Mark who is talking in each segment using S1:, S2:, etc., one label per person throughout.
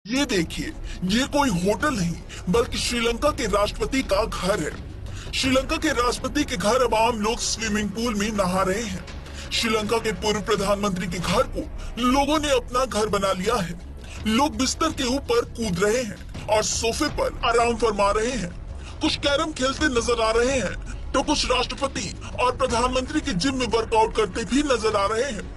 S1: ये देखिए, ये कोई होटल नहीं बल्कि श्रीलंका के राष्ट्रपति का घर है। श्रीलंका के राष्ट्रपति के घर अब आम लोग स्विमिंग पूल में नहा रहे हैं। श्रीलंका के पूर्व प्रधानमंत्री के घर को लोगों ने अपना घर बना लिया है। लोग बिस्तर के ऊपर कूद रहे हैं और सोफे पर आराम फरमा रहे हैं। कुछ कैरम खेलते नजर आ रहे हैं तो कुछ राष्ट्रपति और प्रधानमंत्री के जिम में वर्कआउट करते भी नजर आ रहे हैं।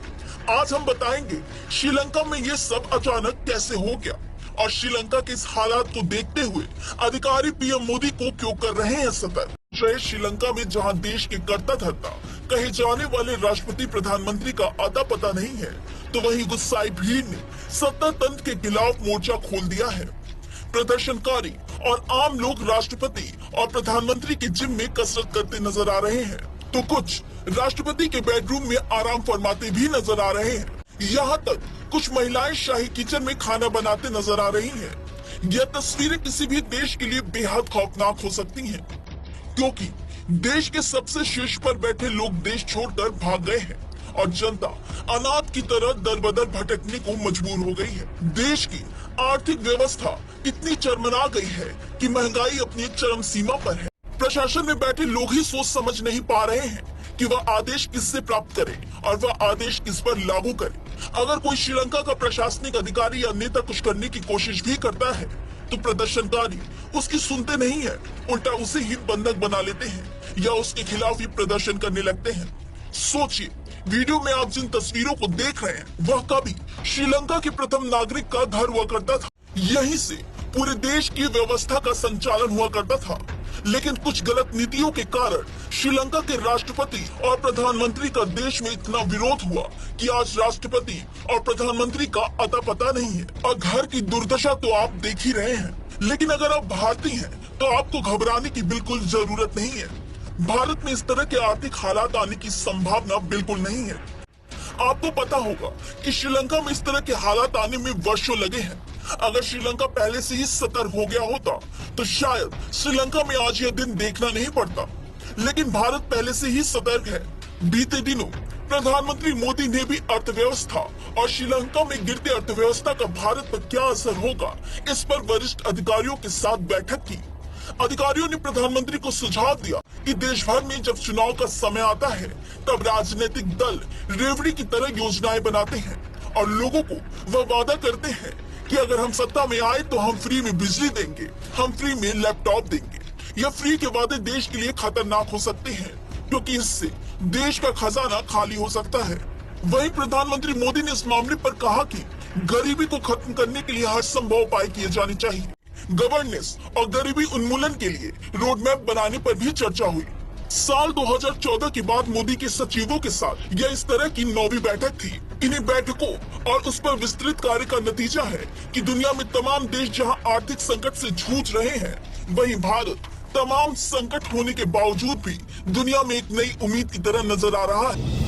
S1: आज हम बताएंगे श्रीलंका में ये सब अचानक कैसे हो गया और श्रीलंका के इस हालात को देखते हुए अधिकारी पीएम मोदी को क्यों कर रहे हैं सतर्क। श्रीलंका में जहां देश के कर्ता धर्ता कहे जाने वाले राष्ट्रपति प्रधानमंत्री का अता पता नहीं है, तो वहीं गुस्साई भीड़ ने सत्ता तंत्र के खिलाफ मोर्चा खोल दिया है। प्रदर्शनकारी और आम लोग राष्ट्रपति और प्रधानमंत्री के जिम में कसरत करते नजर आ रहे हैं, तो कुछ राष्ट्रपति के बेडरूम में आराम फरमाते भी नजर आ रहे हैं। यहाँ तक कुछ महिलाएं शाही किचन में खाना बनाते नजर आ रही हैं। यह तस्वीरें किसी भी देश के लिए बेहद खौफनाक हो सकती हैं, क्योंकि देश के सबसे शीर्ष पर बैठे लोग देश छोड़कर भाग गए हैं और जनता अनाथ की तरह दर बदर भटकने को मजबूर हो गई है। देश की आर्थिक व्यवस्था इतनी चरमरा गई है कि महंगाई अपनी एक चरम सीमा पर है। प्रशासन में बैठे लोग ही सोच समझ नहीं पा रहे हैं कि वह आदेश किससे प्राप्त करे और वह आदेश किस पर लागू करे। अगर कोई श्रीलंका का प्रशासनिक अधिकारी या नेता कुछ करने की कोशिश भी करता है तो प्रदर्शनकारी उसकी सुनते नहीं है, उल्टा उसे ही बंधक बना लेते हैं या उसके खिलाफ ही प्रदर्शन करने लगते हैं। सोचिए, वीडियो में आप जिन तस्वीरों को देख रहे हैं वह कभी श्रीलंका के प्रथम नागरिक का घर हुआ करता था। यहीं से पूरे देश की व्यवस्था का संचालन हुआ करता था, लेकिन कुछ गलत नीतियों के कारण श्रीलंका के राष्ट्रपति और प्रधानमंत्री का देश में इतना विरोध हुआ कि आज राष्ट्रपति और प्रधानमंत्री का अता पता नहीं है और घर की दुर्दशा तो आप देख ही रहे हैं। लेकिन अगर आप भारतीय हैं तो आपको घबराने की बिल्कुल जरूरत नहीं है। भारत में इस तरह के आर्थिक हालात आने की संभावना बिल्कुल नहीं है। आपको पता होगा कि श्रीलंका में इस तरह के हालात आने में वर्षों लगे हैं। अगर श्रीलंका पहले से ही सतर्क हो गया होता तो शायद श्रीलंका में आज यह दिन देखना नहीं पड़ता, लेकिन भारत पहले से ही सतर्क है। बीते दिनों प्रधानमंत्री मोदी ने भी अर्थव्यवस्था और श्रीलंका में गिरती अर्थव्यवस्था का भारत पर क्या असर होगा, इस पर वरिष्ठ अधिकारियों के साथ बैठक की। अधिकारियों ने प्रधानमंत्री को सुझाव दिया कि देश भर में जब चुनाव का समय आता है तब राजनीतिक दल रेवड़ी की तरह योजनाएं बनाते हैं और लोगों को वह वादा करते हैं कि अगर हम सत्ता में आए तो हम फ्री में बिजली देंगे, हम फ्री में लैपटॉप देंगे। यह फ्री के वादे देश के लिए खतरनाक हो सकते हैं, क्योंकि इससे देश का खजाना खाली हो सकता है। वहीं प्रधानमंत्री मोदी ने इस मामले पर कहा कि गरीबी को खत्म करने के लिए हर संभव उपाय किए जाने चाहिए। गवर्नेंस और गरीबी उन्मूलन के लिए रोड मैप बनाने पर भी चर्चा हुई। साल 2014 के बाद मोदी के सचिवों के साथ यह इस तरह की 9वीं बैठक थी। इन्हीं बैठकों और उस पर विस्तृत कार्य का नतीजा है कि दुनिया में तमाम देश जहां आर्थिक संकट से जूझ रहे हैं, वहीं भारत तमाम संकट होने के बावजूद भी दुनिया में एक नई उम्मीद की तरह नजर आ रहा है।